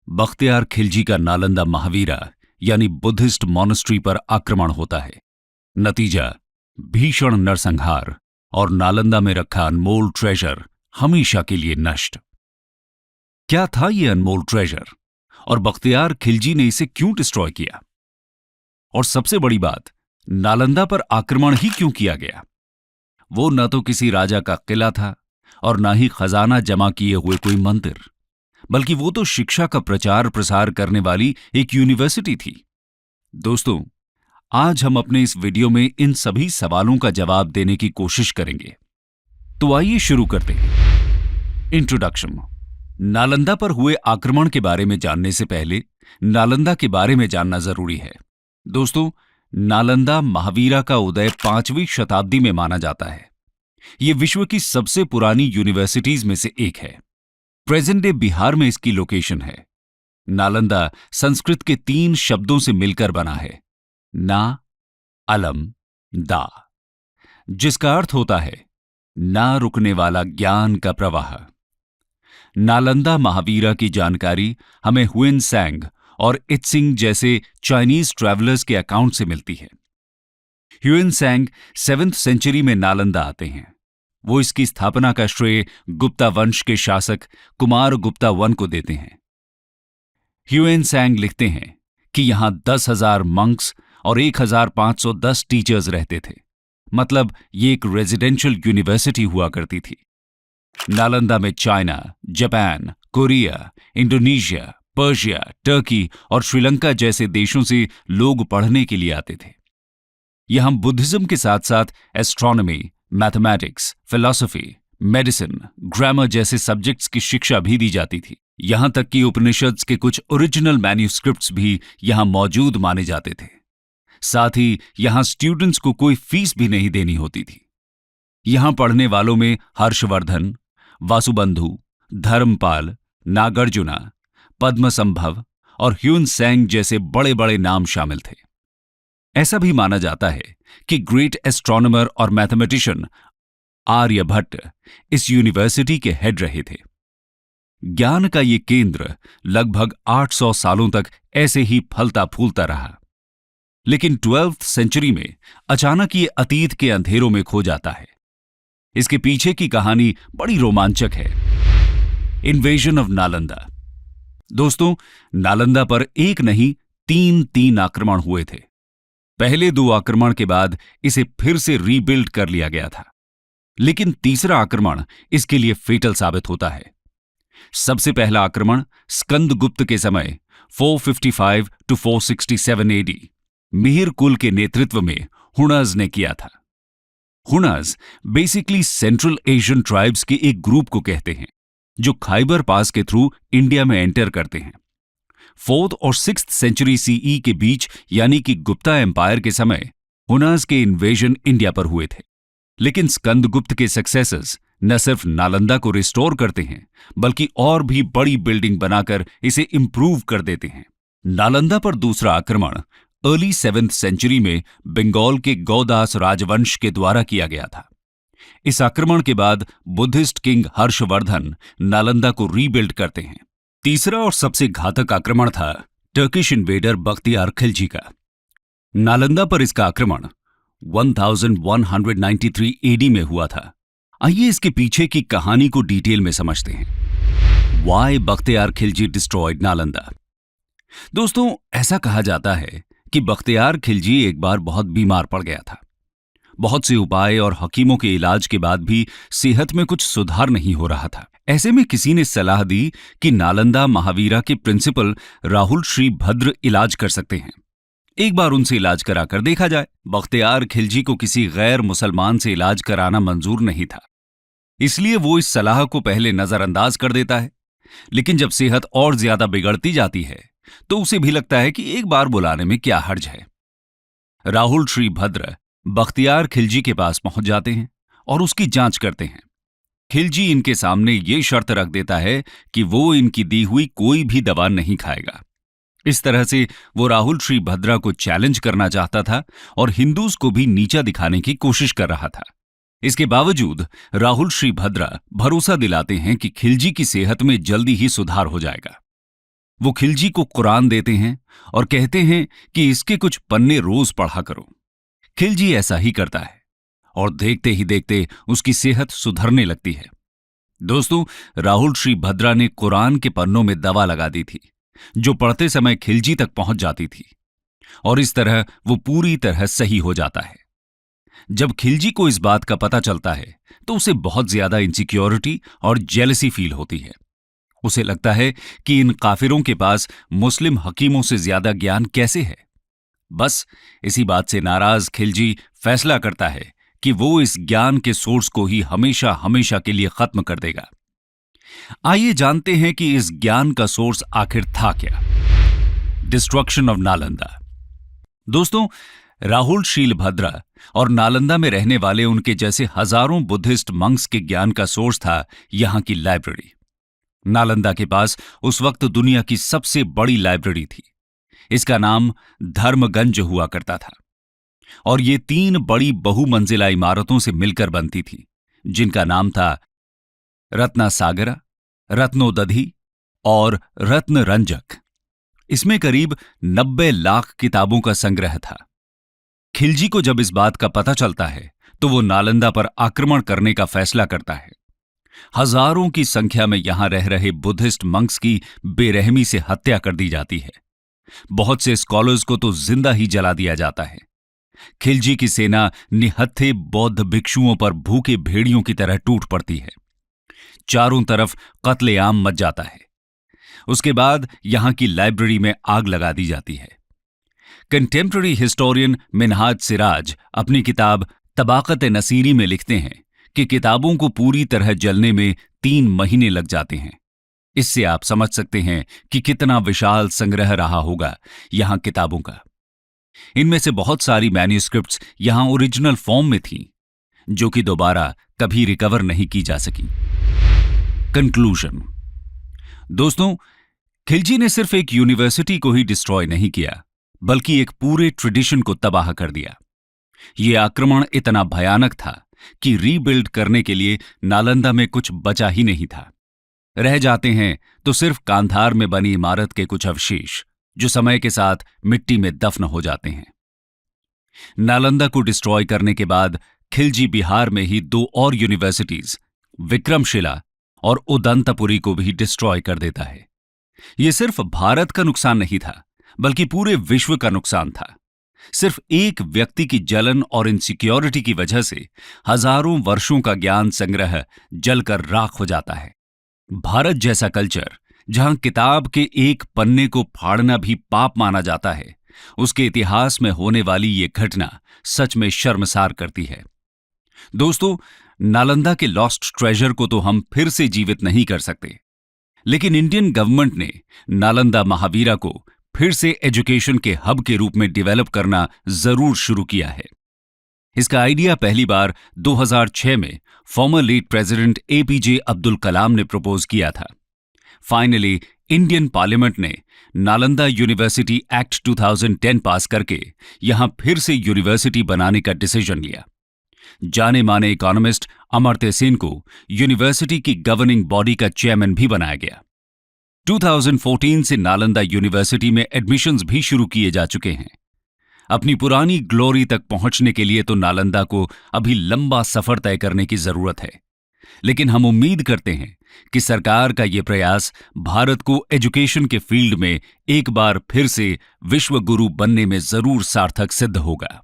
बख्तियार खिलजी का नालंदा महावीरा यानी Buddhist monastery पर आक्रमण होता है। नतीजा भीषण नरसंहार और नालंदा में रखा अनमोल ट्रेजर हमेशा के लिए नष्ट। क्या था यह अनमोल ट्रेजर और बख्तियार खिलजी ने इसे क्यों डिस्ट्रॉय किया? और सबसे बड़ी बात, नालंदा पर आक्रमण ही क्यों किया गया? वो न तो किसी राजा का किला था और न ही खजाना जमा किए हुए कोई मंदिर, बल्कि वो तो शिक्षा का प्रचार प्रसार करने वाली एक यूनिवर्सिटी थी। दोस्तों, आज हम अपने इस वीडियो में इन सभी सवालों का जवाब देने की कोशिश करेंगे। तो आइए शुरू करते हैं। इंट्रोडक्शन। नालंदा पर हुए आक्रमण के बारे में जानने से पहले नालंदा के बारे में जानना जरूरी है। दोस्तों, नालंदा महावीरा का उदय 5वीं शताब्दी में माना जाता है। यह विश्व की सबसे पुरानी यूनिवर्सिटीज में से एक है। प्रेजेंट डे बिहार में इसकी लोकेशन है। नालंदा संस्कृत के 3 शब्दों से मिलकर बना है, ना, अलम, दा, जिसका अर्थ होता है ना रुकने वाला ज्ञान का प्रवाह। नालंदा महावीरा की जानकारी हमें हुएन सैंग और इत्सिंग जैसे चाइनीज ट्रैवलर्स के अकाउंट से मिलती है। ह्यूएन सैंग 7th सेंचुरी में नालंदा आते हैं। वो इसकी स्थापना का श्रेय गुप्ता वंश के शासक कुमार गुप्ता वन को देते हैं। ह्यूएन सैंग लिखते हैं कि यहां 10,000 मंक्स और 1,510 टीचर्स रहते थे। मतलब ये एक रेजिडेंशियल यूनिवर्सिटी हुआ करती थी। नालंदा में China, Japan, Korea, Indonesia, Persia, Turkey और श्रीलंका जैसे देशों से लोग पढ़ने के लिए आते थे। यहां बुद्धिज्म के साथ साथ astronomy, mathematics, philosophy, medicine, grammar जैसे सब्जेक्ट्स की शिक्षा भी दी जाती थी। यहां तक कि उपनिषद्स के कुछ ओरिजिनल मैन्युस्क्रिप्ट्स भी यहां मौजूद माने जाते थे। साथ ही यहां स्टूडेंट्स को कोई फीस भी नहीं देनी होती थी। यहां पढ़ने वालों में हर्षवर्धन, वासुबंधु, धर्मपाल, नागार्जुना, पद्मसंभव और ह्यून सैंग जैसे बड़े बड़े नाम शामिल थे। ऐसा भी माना जाता है कि ग्रेट एस्ट्रोनॉमर और मैथमेटिशियन आर्यभट्ट इस यूनिवर्सिटी के हेड रहे थे। ज्ञान का ये केंद्र लगभग 800 सालों तक ऐसे ही फलता फूलता रहा। लेकिन 12th सेंचुरी में अचानक ये अतीत के अंधेरों में खो जाता है। इसके पीछे की कहानी बड़ी रोमांचक है। Invasion of Nalanda. दोस्तों, नालंदा पर एक नहीं 3 आक्रमण हुए थे। पहले 2 आक्रमण के बाद इसे फिर से रीबिल्ड कर लिया गया था, लेकिन तीसरा आक्रमण इसके लिए फेटल साबित होता है। सबसे पहला आक्रमण स्कंदगुप्त के समय 455 to 467 एडी मिहिर कुल के नेतृत्व में हुनर्स ने किया था। हुनर्स बेसिकली सेंट्रल एशियन ट्राइब्स के एक ग्रुप को कहते हैं जो खाइबर पास के थ्रू इंडिया में एंटर करते हैं। 4th और 6th सेंचुरी सीई के बीच यानी कि गुप्ता एम्पायर के समय हुनर्स के इन्वेजन इंडिया पर हुए थे। लेकिन स्कंदगुप्त के सक्सेसर्स न सिर्फ नालंदा को रिस्टोर करते हैं, बल्कि और भी बड़ी बिल्डिंग बनाकर इसे इंप्रूव कर देते हैं। नालंदा पर दूसरा आक्रमण अर्ली 7th सेंचुरी में बंगाल के गौदास राजवंश के द्वारा किया गया था। इस आक्रमण के बाद बुद्धिस्ट किंग हर्षवर्धन नालंदा को रीबिल्ड करते हैं। तीसरा और सबसे घातक आक्रमण था टर्किश इन्वेडर बख्तियार खिलजी का। नालंदा पर इसका आक्रमण 1193 एडी में हुआ था। आइए इसके पीछे की कहानी को डिटेल में समझते हैं। Why Bakhtiyar Khilji destroyed Nalanda. दोस्तों, ऐसा कहा जाता है कि बख्तियार खिलजी एक बार बहुत बीमार पड़ गया था। बहुत से उपाय और हकीमों के इलाज के बाद भी सेहत में कुछ सुधार नहीं हो रहा था। ऐसे में किसी ने सलाह दी कि नालंदा महावीरा के प्रिंसिपल राहुल श्री भद्र इलाज कर सकते हैं। एक बार उनसे इलाज कराकर देखा जाए। बख्तियार खिलजी को किसी गैर मुसलमान से इलाज कराना मंजूर नहीं था, इसलिए वो इस सलाह को पहले नजरअंदाज कर देता है। लेकिन जब सेहत और ज्यादा बिगड़ती जाती है तो उसे भी लगता है कि एक बार बुलाने में क्या हर्ज है। राहुल श्री भद्र बख्तियार खिलजी के पास पहुंच जाते हैं और उसकी जांच करते हैं। खिलजी इनके सामने ये शर्त रख देता है कि वो इनकी दी हुई कोई भी दवा नहीं खाएगा। इस तरह से वो राहुल श्री भद्रा को चैलेंज करना चाहता था और हिंदूज को भी नीचा दिखाने की कोशिश कर रहा था। इसके बावजूद राहुल श्री भद्रा भरोसा दिलाते हैं कि खिलजी की सेहत में जल्दी ही सुधार हो जाएगा। वो खिलजी को कुरान देते हैं और कहते हैं कि इसके कुछ पन्ने रोज पढ़ा करो। खिलजी ऐसा ही करता है और देखते ही देखते उसकी सेहत सुधरने लगती है। दोस्तों, राहुल श्री भद्रा ने कुरान के पन्नों में दवा लगा दी थी, जो पढ़ते समय खिलजी तक पहुंच जाती थी और इस तरह वो पूरी तरह सही हो जाता है। जब खिलजी को इस बात का पता चलता है तो उसे बहुत ज्यादा इनसिक्योरिटी और जेलसी फील होती है। उसे लगता है कि इन काफिरों के पास मुस्लिम हकीमों से ज्यादा ज्ञान कैसे है। बस इसी बात से नाराज खिलजी फैसला करता है कि वो इस ज्ञान के सोर्स को ही हमेशा हमेशा के लिए खत्म कर देगा। आइए जानते हैं कि इस ज्ञान का सोर्स आखिर था क्या। Destruction of Nalanda. दोस्तों, राहुल शीलभद्रा और नालंदा में रहने वाले उनके जैसे हजारों बुद्धिस्ट मंक्स के ज्ञान का सोर्स था यहां की लाइब्रेरी। नालंदा के पास उस वक्त दुनिया की सबसे बड़ी लाइब्रेरी थी। इसका नाम धर्मगंज हुआ करता था और ये 3 बड़ी बहुमंजिला इमारतों से मिलकर बनती थी, जिनका नाम था रत्नासागरा, रत्नोदधि और रत्नरंजक। इसमें करीब 90 लाख किताबों का संग्रह था। खिलजी को जब इस बात का पता चलता है तो वो नालंदा पर आक्रमण करने का फैसला करता है। हजारों की संख्या में यहां रह रहे बुद्धिस्ट मंक्स की बेरहमी से हत्या कर दी जाती है। बहुत से स्कॉलर्स को तो जिंदा ही जला दिया जाता है। खिलजी की सेना निहत्थे बौद्ध भिक्षुओं पर भूखे भेड़ियों की तरह टूट पड़ती है। चारों तरफ कत्लेआम मच जाता है। उसके बाद यहां की लाइब्रेरी में आग लगा दी जाती है। कंटेम्पररी हिस्टोरियन मिनहाज सिराज अपनी किताब तबाकत नसीरी में लिखते हैं कि किताबों को पूरी तरह जलने में 3 महीने लग जाते हैं। इससे आप समझ सकते हैं कि कितना विशाल संग्रह रहा होगा यहां किताबों का। इनमें से बहुत सारी मैन्युस्क्रिप्ट्स यहां ओरिजिनल फॉर्म में थीं, जो कि दोबारा कभी रिकवर नहीं की जा सकी। कंक्लूजन। दोस्तों, खिलजी ने सिर्फ एक यूनिवर्सिटी को ही डिस्ट्रॉय नहीं किया, बल्कि एक पूरे ट्रेडिशन को तबाह कर दिया। यह आक्रमण इतना भयानक था कि रीबिल्ड करने के लिए नालंदा में कुछ बचा ही नहीं था। रह जाते हैं तो सिर्फ कांधार में बनी इमारत के कुछ अवशेष, जो समय के साथ मिट्टी में दफन हो जाते हैं। नालंदा को डिस्ट्रॉय करने के बाद खिलजी बिहार में ही 2 और यूनिवर्सिटीज, विक्रमशिला और उदंतपुरी को भी डिस्ट्रॉय कर देता है। यह सिर्फ भारत का नुकसान नहीं था, बल्कि पूरे विश्व का नुकसान था। सिर्फ एक व्यक्ति की जलन और इनसिक्योरिटी की वजह से हजारों वर्षों का ज्ञान संग्रह जलकर राख हो जाता है। भारत जैसा कल्चर, जहां किताब के एक पन्ने को फाड़ना भी पाप माना जाता है, उसके इतिहास में होने वाली ये घटना सच में शर्मसार करती है। दोस्तों, नालंदा के लॉस्ट ट्रेजर को तो हम फिर से जीवित नहीं कर सकते, लेकिन इंडियन गवर्नमेंट ने नालंदा महावीरा को फिर से एजुकेशन के हब के रूप में डेवलप करना जरूर शुरू किया है। इसका आइडिया पहली बार 2006 में former late president APJ Abdul Kalam ने प्रपोज किया था। फाइनली इंडियन पार्लियामेंट ने नालंदा यूनिवर्सिटी एक्ट 2010 पास करके यहां फिर से यूनिवर्सिटी बनाने का डिसीजन लिया। जाने माने इकोनॉमिस्ट अमर्त्य सेन को यूनिवर्सिटी की गवर्निंग बॉडी का चेयरमैन भी बनाया गया। 2014 से नालंदा यूनिवर्सिटी में एडमिशन्स भी शुरू किए जा चुके हैं। अपनी पुरानी ग्लोरी तक पहुंचने के लिए तो नालंदा को अभी लंबा सफर तय करने की जरूरत है, लेकिन हम उम्मीद करते हैं कि सरकार का यह प्रयास भारत को एजुकेशन के फील्ड में एक बार फिर से विश्व गुरु बनने में जरूर सार्थक सिद्ध होगा।